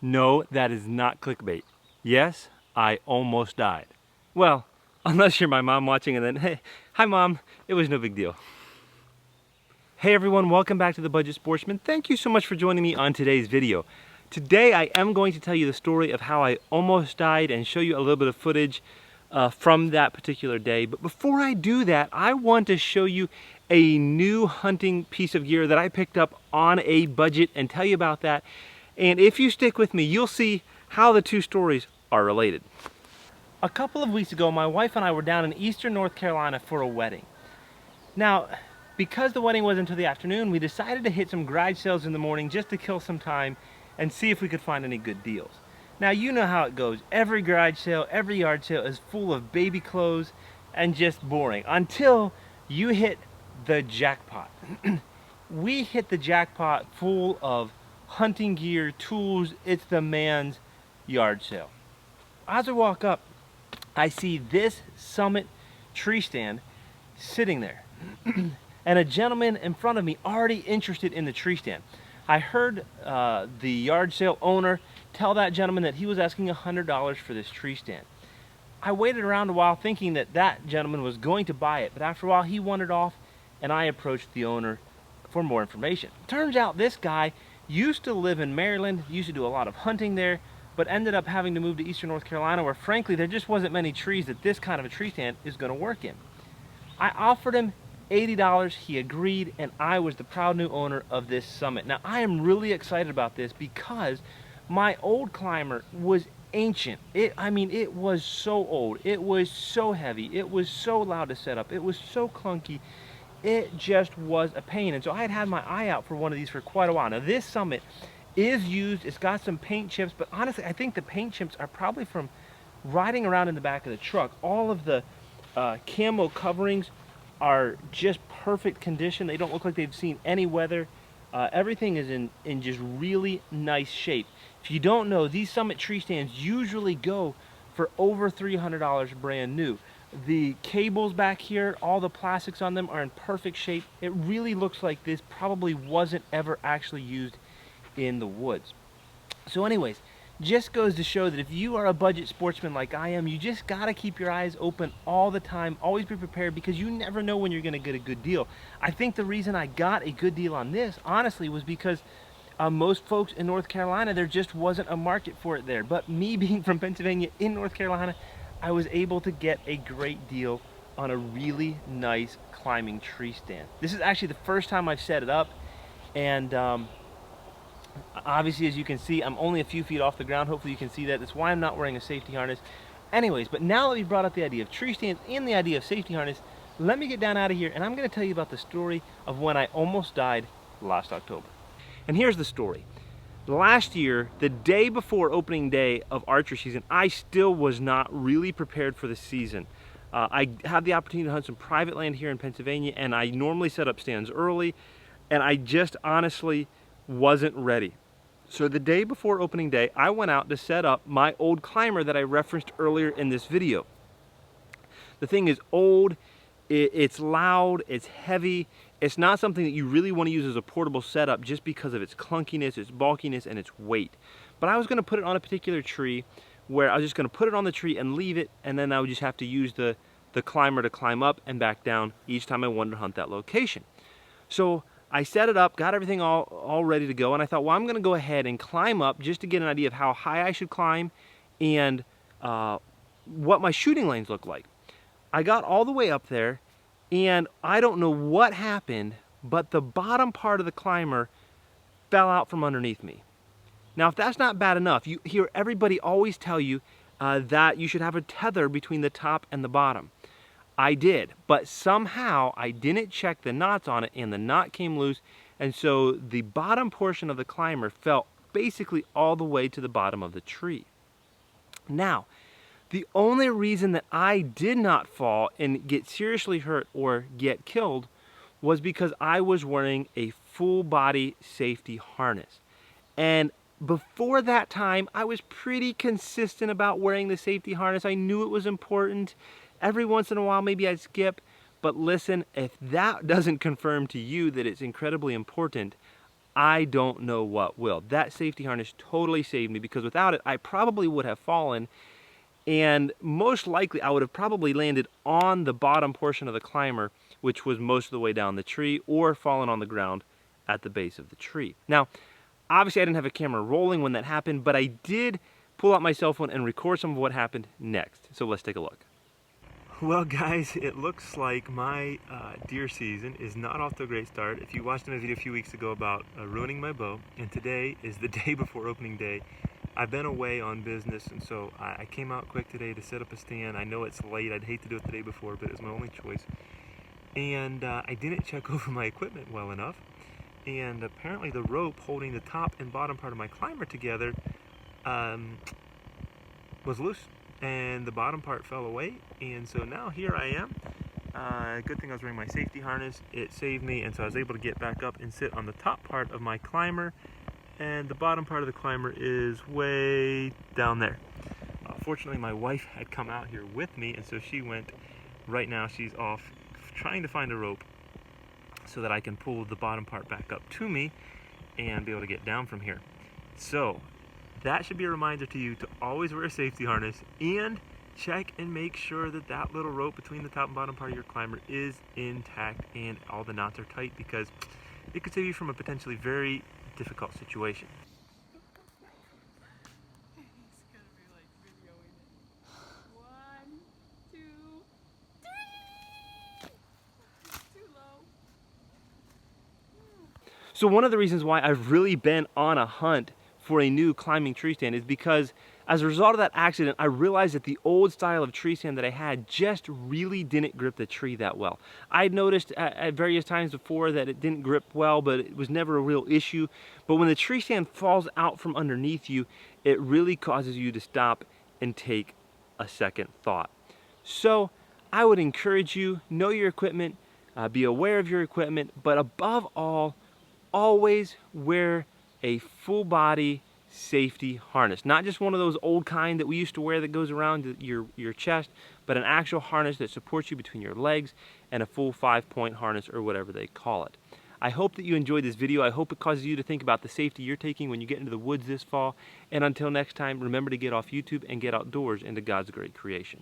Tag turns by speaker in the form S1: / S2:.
S1: No, that is not clickbait. Yes, I almost died. Well, unless you're my mom watching and then, hey, hi mom, it was no big deal. Hey everyone, welcome back to The Budget Sportsman. Thank you so much for joining me on today's video. Today I am going to tell you the story of how I almost died and show you a little bit of footage from that particular day. But before I do that, I want to show you a new hunting piece of gear that I picked up on a budget and tell you about that. And if you stick with me, you'll see how the two stories are related. A couple of weeks ago, my wife and I were down in eastern North Carolina for a wedding. Now, because the wedding wasn't until the afternoon, we decided to hit some garage sales in the morning just to kill some time and see if we could find any good deals. Now, you know how it goes. Every garage sale, every yard sale is full of baby clothes and just boring until you hit the jackpot. We hit the jackpot full of hunting gear, tools. It's the man's yard sale. As I walk up, I see this Summit tree stand sitting there. And a gentleman in front of me already interested in the tree stand. I heard the yard sale owner tell that gentleman that he was asking $100 for this tree stand. I waited around a while thinking that that gentleman was going to buy it, but after a while he wandered off and I approached the owner for more information. Turns out this guy used to live in Maryland, used to do a lot of hunting there, but ended up having to move to eastern North Carolina where frankly there just wasn't many trees that this kind of a tree stand is going to work in. I offered him $80, he agreed, and I was the proud new owner of this Summit. Now I am really excited about this because my old climber was ancient. It was so old, it was so heavy, it was so loud to set up, it was so clunky, it just was a pain. And so I had my eye out for one of these for quite a while. Now this Summit is used, it's got some paint chips, but honestly I think the paint chips are probably from riding around in the back of the truck. All of the camo coverings are just perfect condition. They don't look like they've seen any weather. Everything is in just really nice shape. If you don't know, these Summit tree stands usually go for over $300 brand new. The cables back here, all the plastics on them are in perfect shape. It really looks like this probably wasn't ever actually used in the woods. So anyways, just goes to show that if you are a budget sportsman like I am, you just gotta keep your eyes open all the time, always be prepared, because you never know when you're gonna get a good deal. I think the reason I got a good deal on this, honestly, was because most folks in North Carolina, there just wasn't a market for it there. But me being from Pennsylvania in North Carolina, I was able to get a great deal on a really nice climbing tree stand. This is actually the first time I've set it up, and obviously, as you can see, I'm only a few feet off the ground. Hopefully you can see that. That's why I'm not wearing a safety harness. Anyways, but now that we brought up the idea of tree stands and the idea of safety harness, let me get down out of here and I'm going to tell you about the story of when I almost died last October. And here's the story. Last year, the day before opening day of archery season, I still was not really prepared for the season. I had the opportunity to hunt some private land here in Pennsylvania, and I normally set up stands early, and I just honestly wasn't ready. So the day before opening day, I went out to set up my old climber that I referenced earlier in this video. The thing is old, it's loud, it's heavy. It's not something that you really want to use as a portable setup just because of its clunkiness, its bulkiness, and its weight. But I was going to put it on a particular tree where I was just going to put it on the tree and leave it, and then I would just have to use the climber to climb up and back down each time I wanted to hunt that location. So I set it up, got everything all ready to go, and I thought, well, I'm going to go ahead and climb up just to get an idea of how high I should climb and what my shooting lanes look like. I got all the way up there, and I don't know what happened, but the bottom part of the climber fell out from underneath me. Now, if that's not bad enough, you hear everybody always tell you that you should have a tether between the top and the bottom. I did, but somehow I didn't check the knots on it and the knot came loose, and so the bottom portion of the climber fell basically all the way to the bottom of the tree. Now, the only reason that I did not fall and get seriously hurt or get killed was because I was wearing a full body safety harness. And before that time, I was pretty consistent about wearing the safety harness. I knew it was important. Every once in a while, maybe I'd skip. But listen, if that doesn't confirm to you that it's incredibly important, I don't know what will. That safety harness totally saved me, because without it, I probably would have fallen, and most likely I would have probably landed on the bottom portion of the climber, which was most of the way down the tree, or fallen on the ground at the base of the tree. Now, obviously I didn't have a camera rolling when that happened, but I did pull out my cell phone and record some of what happened next. So let's take a look. Well guys, it looks like my deer season is not off to a great start. If you watched my video a few weeks ago about ruining my bow, and today is the day before opening day, I've been away on business, and so I came out quick today to set up a stand. I know it's late, I'd hate to do it the day before, but it was my only choice. And I didn't check over my equipment well enough, and apparently the rope holding the top and bottom part of my climber together was loose, and the bottom part fell away, and so now here I am. Good thing I was wearing my safety harness. It saved me, and so I was able to get back up and sit on the top part of my climber, and the bottom part of the climber is way down there. Fortunately, my wife had come out here with me, and so she went. Right now she's off trying to find a rope so that I can pull the bottom part back up to me and be able to get down from here. So that should be a reminder to you to always wear a safety harness, and check and make sure that that little rope between the top and bottom part of your climber is intact and all the knots are tight, because it could save you from a potentially very difficult situation.
S2: He's gonna be like videoing it. 1, 2, 3! It's too low.
S1: So one of the reasons why I've really been on a hunt for a new climbing tree stand is because as a result of that accident, I realized that the old style of tree stand that I had just really didn't grip the tree that well. I'd noticed at various times before that it didn't grip well, but it was never a real issue. But when the tree stand falls out from underneath you, it really causes you to stop and take a second thought. So I would encourage you, know your equipment, be aware of your equipment, but above all, always wear a full body safety harness. Not just one of those old kind that we used to wear that goes around your chest, but an actual harness that supports you between your legs, and a full 5-point harness, or whatever they call it. I hope that you enjoyed this video. I hope it causes you to think about the safety you're taking when you get into the woods this fall. And until next time, remember to get off YouTube and get outdoors into God's great creation.